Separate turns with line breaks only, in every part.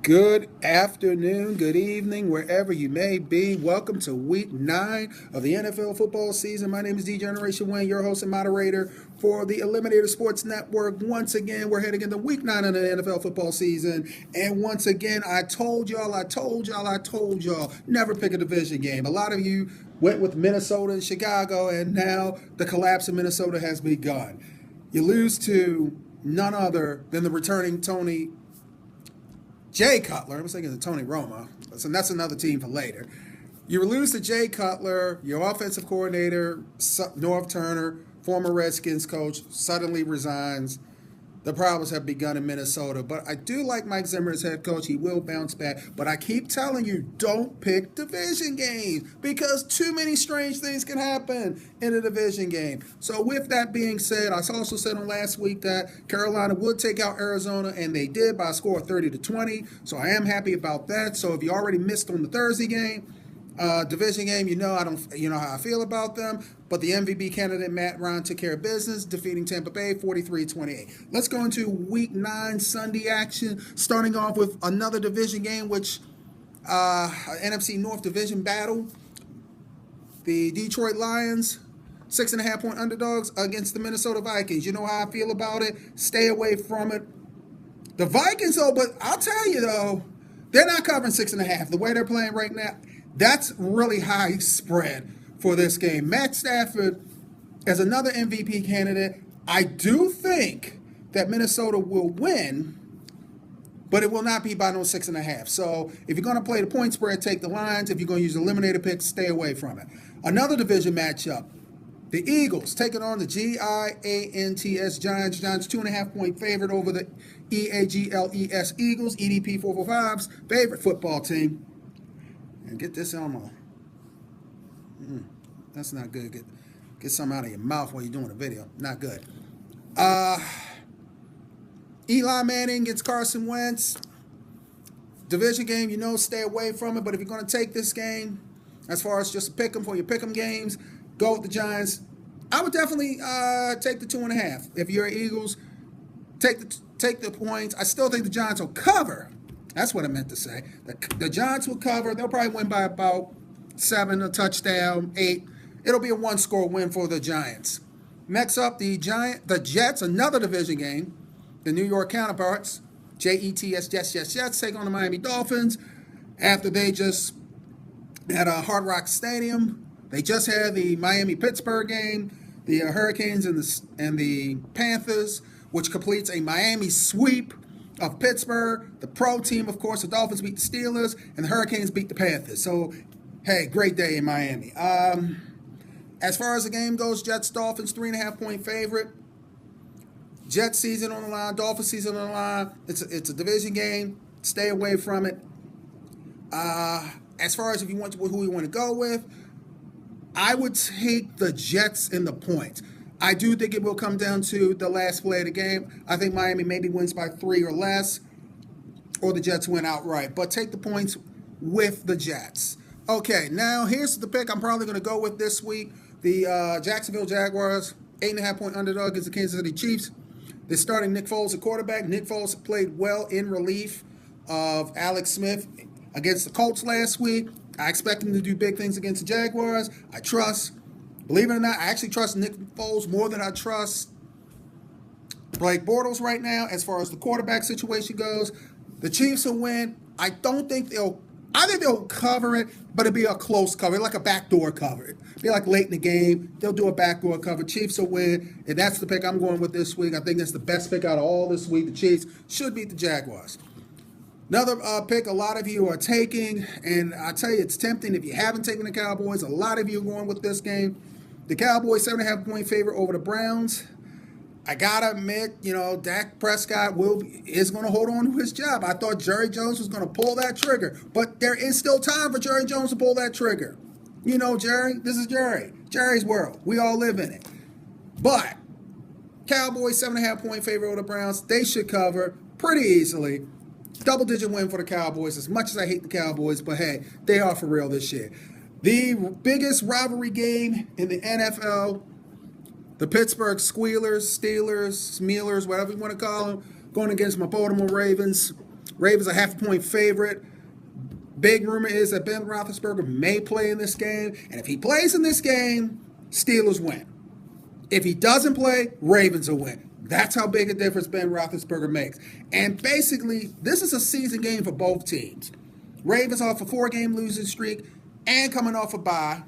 Good afternoon, good evening, wherever you may be. Welcome to week 9 of the NFL football season. My name is D-Generation Wayne, your host and moderator for the Eliminator Sports Network. Once again, we're heading into week 9 of the NFL football season. And once again, I told y'all, never pick a division game. A lot of you went with Minnesota and Chicago, and now the collapse of Minnesota has begun. You lose to none other than the returning Jay Cutler. I was thinking of Tony Romo. So that's another team for later. You lose to Jay Cutler, your offensive coordinator, Norv Turner, former Redskins coach, suddenly resigns. The problems have begun in Minnesota. But I do like Mike Zimmer as head coach. He will bounce back. But I keep telling you, don't pick division games because too many strange things can happen in a division game. So with that being said, I also said on last week that Carolina would take out Arizona, and they did by a score of 30-20. So I am happy about that. So if you already missed on the Thursday game, division game, you know how I feel about them. But the MVP candidate, Matt Ryan, took care of business, defeating Tampa Bay 43-28. Let's go into week 9 Sunday action, starting off with another division game, which NFC North division battle. The Detroit Lions, 6.5-point underdogs against the Minnesota Vikings. You know how I feel about it. Stay away from it. The Vikings, though, but I'll tell you, though, they're not covering 6.5. The way they're playing right now, that's really high spread for this game. Matt Stafford as another MVP candidate. I do think that Minnesota will win, but it will not be by no 6.5. So if you're going to play the point spread, take the Lions. If you're going to use eliminator picks, stay away from it. Another division matchup. The Eagles taking on the Giants. Giants 2.5-point favorite over the Eagles. EDP 445's favorite football team. And get this on that's not good. Get something out of your mouth while you're doing a video. Not good. Eli Manning gets Carson Wentz. Division game, stay away from it. But if you're going to take this game, as far as just pick them for your pick 'em games, go with the Giants. I would definitely take the 2.5. If you're Eagles, take the points. I still think the Giants will cover. That's what I meant to say. The Giants will cover. They'll probably win by about 7, a touchdown, 8. It'll be a one-score win for the Giants. Next up, the Jets, another division game. The New York counterparts, Jets, take on the Miami Dolphins. After they just at a Hard Rock Stadium, they just had the Miami-Pittsburgh game, the Hurricanes and the Panthers, which completes a Miami sweep of Pittsburgh. The pro team, of course, the Dolphins beat the Steelers, and the Hurricanes beat the Panthers. So, hey, great day in Miami. As far as the game goes, Jets-Dolphins, 3.5-point favorite. Jets season on the line, Dolphins season on the line. It's a division game. Stay away from it. As far as if you want who you want to go with, I would take the Jets in the points. I do think it will come down to the last play of the game. I think Miami maybe wins by 3 or less, or the Jets win outright. But take the points with the Jets. Okay, now here's the pick I'm probably going to go with this week. The Jacksonville Jaguars, 8.5-point underdog against the Kansas City Chiefs. They're starting Nick Foles at quarterback. Nick Foles played well in relief of Alex Smith against the Colts last week. I expect him to do big things against the Jaguars. Believe it or not, I actually trust Nick Foles more than I trust Blake Bortles right now as far as the quarterback situation goes. The Chiefs will win. I think they'll cover it, but it'll be a close cover, like a backdoor cover. It'll be like late in the game. They'll do a backdoor cover. Chiefs will win, and that's the pick I'm going with this week. I think that's the best pick out of all this week. The Chiefs should beat the Jaguars. Another pick a lot of you are taking, and I tell you, it's tempting if you haven't taken the Cowboys. A lot of you are going with this game. The Cowboys, 7.5-point favorite over the Browns. I got to admit, Dak Prescott is going to hold on to his job. I thought Jerry Jones was going to pull that trigger, but there is still time for Jerry Jones to pull that trigger. Jerry, this is Jerry. Jerry's world. We all live in it. But Cowboys, 7.5-point favorite over the Browns. They should cover pretty easily. Double-digit win for the Cowboys. As much as I hate the Cowboys, but hey, they are for real this year. The biggest rivalry game in the NFL, the Pittsburgh Steelers, whatever you want to call them, going against my Baltimore Ravens. Ravens a half a point favorite. Big rumor is that Ben Roethlisberger may play in this game, and if he plays in this game, Steelers win. If he doesn't play, Ravens will win. That's how big a difference Ben Roethlisberger makes. And basically, this is a season game for both teams. Ravens off a 4-game losing streak and coming off a bye.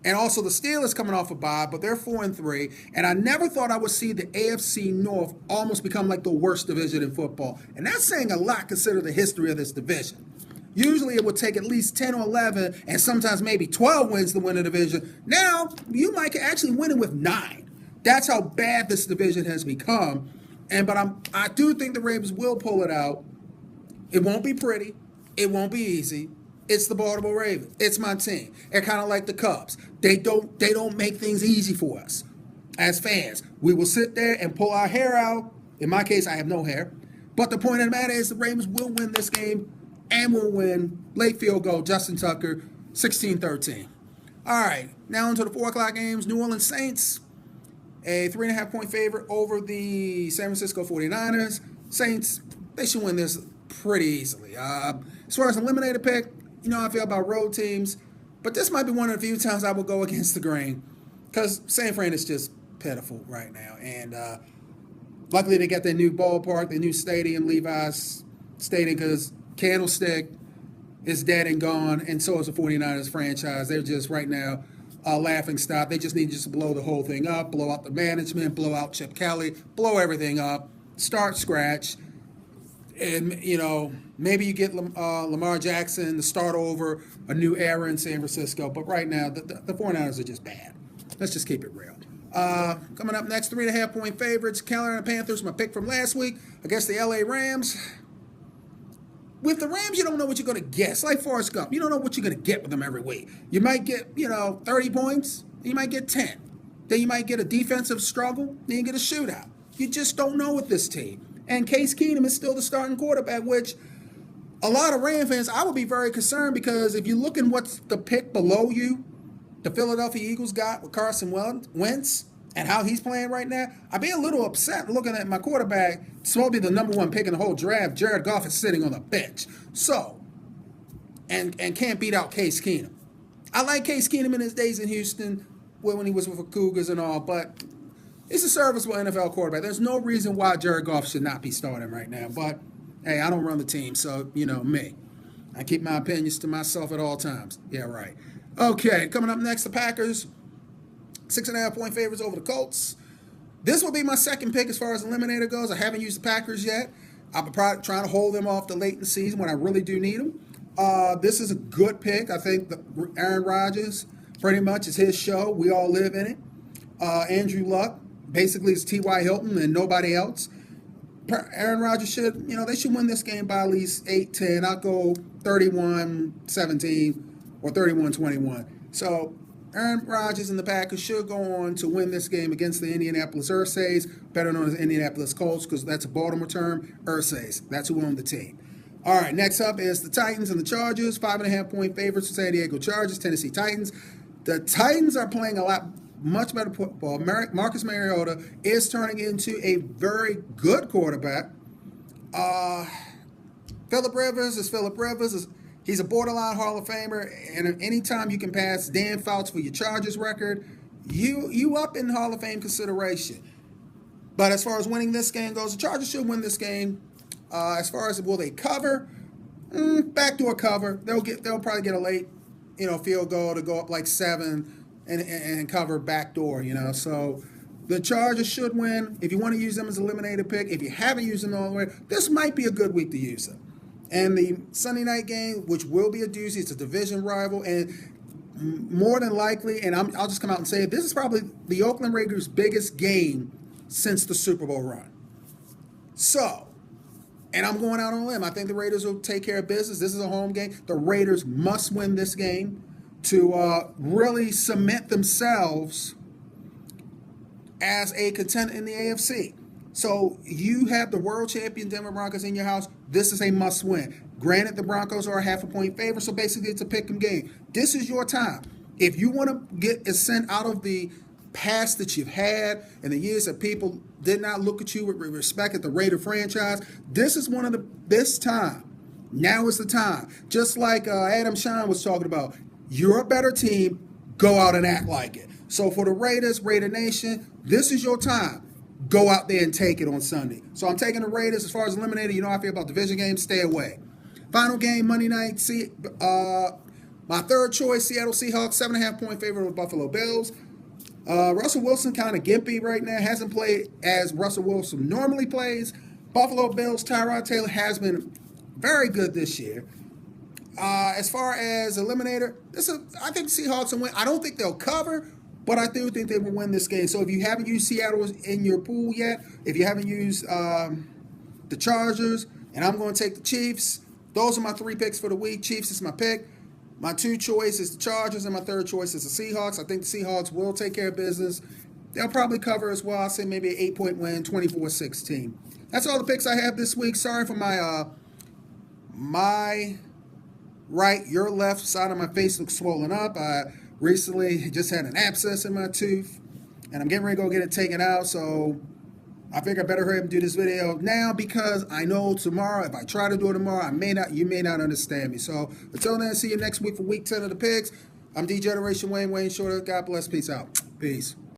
And also the Steelers coming off a bye, but they're 4-3. And I never thought I would see the AFC North almost become like the worst division in football. And that's saying a lot considering the history of this division. Usually it would take at least 10 or 11 and sometimes maybe 12 wins to win a division. Now, you might actually win it with 9. That's how bad this division has become. But I do think the Ravens will pull it out. It won't be pretty. It won't be easy. It's the Baltimore Ravens. It's my team. They're kind of like the Cubs. They don't make things easy for us as fans. We will sit there and pull our hair out. In my case, I have no hair. But the point of the matter is the Ravens will win this game and will win. Late field goal, Justin Tucker, 16-13. All right, now into the 4 o'clock games. New Orleans Saints, a 3.5-point favorite over the San Francisco 49ers. Saints, they should win this pretty easily. As far as eliminator pick, you know how I feel about road teams, but this might be one of the few times I will go against the grain because San Fran is just pitiful right now. And luckily they got their new ballpark, their new stadium, Levi's Stadium, because Candlestick is dead and gone, and so is the 49ers franchise. They're just right now a laughing stock. They just need to just blow the whole thing up, blow out the management, blow out Chip Kelly, blow everything up, start scratch. And, you know, maybe you get Lamar Jackson to start over a new era in San Francisco. But right now, the 49ers are just bad. Let's just keep it real. Coming up next, 3.5-point favorites. Carolina Panthers, my pick from last week, against the LA Rams. With the Rams, you don't know what you're going to get. It's like Forrest Gump. You don't know what you're going to get with them every week. You might get, 30 points. You might get 10. Then you might get a defensive struggle. Then you get a shootout. You just don't know with this team. And Case Keenum is still the starting quarterback, which a lot of Ram fans, I would be very concerned because if you look at what's the pick below you, the Philadelphia Eagles got with Carson Wentz and how he's playing right now, I'd be a little upset looking at my quarterback, supposed to be the number 1 pick in the whole draft. Jared Goff is sitting on the bench. So, and can't beat out Case Keenum. I like Case Keenum in his days in Houston when he was with the Cougars and all, but he's a serviceable NFL quarterback. There's no reason why Jared Goff should not be starting right now. But, hey, I don't run the team, so, me. I keep my opinions to myself at all times. Yeah, right. Okay, coming up next, the Packers. 6.5-point favorites over the Colts. This will be my second pick as far as Eliminator goes. I haven't used the Packers yet. I've been trying to hold them off the late in the season when I really do need them. This is a good pick. I think Aaron Rodgers pretty much is his show. We all live in it. Andrew Luck basically is T.Y. Hilton and nobody else. Aaron Rodgers should, they should win this game by at least 8-10. I'll go 31-17 or 31-21. So Aaron Rodgers and the Packers should go on to win this game against the Indianapolis Ursays, better known as Indianapolis Colts, because that's a Baltimore term, Ursays. That's who owned the team. All right, next up is the Titans and the Chargers, 5.5-point favorites for San Diego Chargers, Tennessee Titans. The Titans are playing much better football. Marcus Mariota is turning into a very good quarterback. Phillip Rivers is Phillip Rivers. He's a borderline Hall of Famer, and anytime you can pass Dan Fouts for your Chargers record, you up in Hall of Fame consideration. But as far as winning this game goes, the Chargers should win this game. As far as will they cover, backdoor cover. They'll probably get a late, field goal to go up like 7 and cover backdoor. So the Chargers should win. If you want to use them as an eliminator pick, if you haven't used them all the way, this might be a good week to use them. And the Sunday night game, which will be a doozy, it's a division rival, and more than likely, and I'll just come out and say it, this is probably the Oakland Raiders' biggest game since the Super Bowl run. So, and I'm going out on a limb. I think the Raiders will take care of business. This is a home game. The Raiders must win this game to really cement themselves as a contender in the AFC. So you have the world champion Denver Broncos in your house. This is a must-win. Granted, the Broncos are a half-a-point favorite, so basically it's a pick-em game. This is your time. If you want to get ascent out of the past that you've had and the years that people did not look at you with respect at the Raider franchise, this is one of this time, now is the time. Just like Adam Shine was talking about, you're a better team, go out and act like it. So for the Raiders, Raider Nation, this is your time. Go out there and take it on Sunday. So I'm taking the Raiders. As far as Eliminator, you know how I feel about division games, stay away. Final game, Monday night, my third choice, Seattle Seahawks, 7.5-point favorite of Buffalo Bills. Russell Wilson kind of gimpy right now, hasn't played as Russell Wilson normally plays. Buffalo Bills, Tyrod Taylor has been very good this year. As far as Eliminator, I think the Seahawks will win. I don't think they'll cover, but I do think they will win this game. So if you haven't used Seattle in your pool yet, if you haven't used the Chargers, and I'm going to take the Chiefs, those are my 3 picks for the week. Chiefs is my pick. My 2 choice is the Chargers, and my 3rd choice is the Seahawks. I think the Seahawks will take care of business. They'll probably cover as well. I'll say maybe an 8-point win, 24-16. That's all the picks I have this week. Sorry for my right, your left side of my face looks swollen up. I recently just had an abscess in my tooth, and I'm getting ready to go get it taken out, so I figure I better hurry up and do this video now, because I know tomorrow, if I try to do it tomorrow, you may not understand me. So until then, see you next week for week 10 of the picks. I'm D-Generation Wayne Shorter. God bless. Peace out. Peace.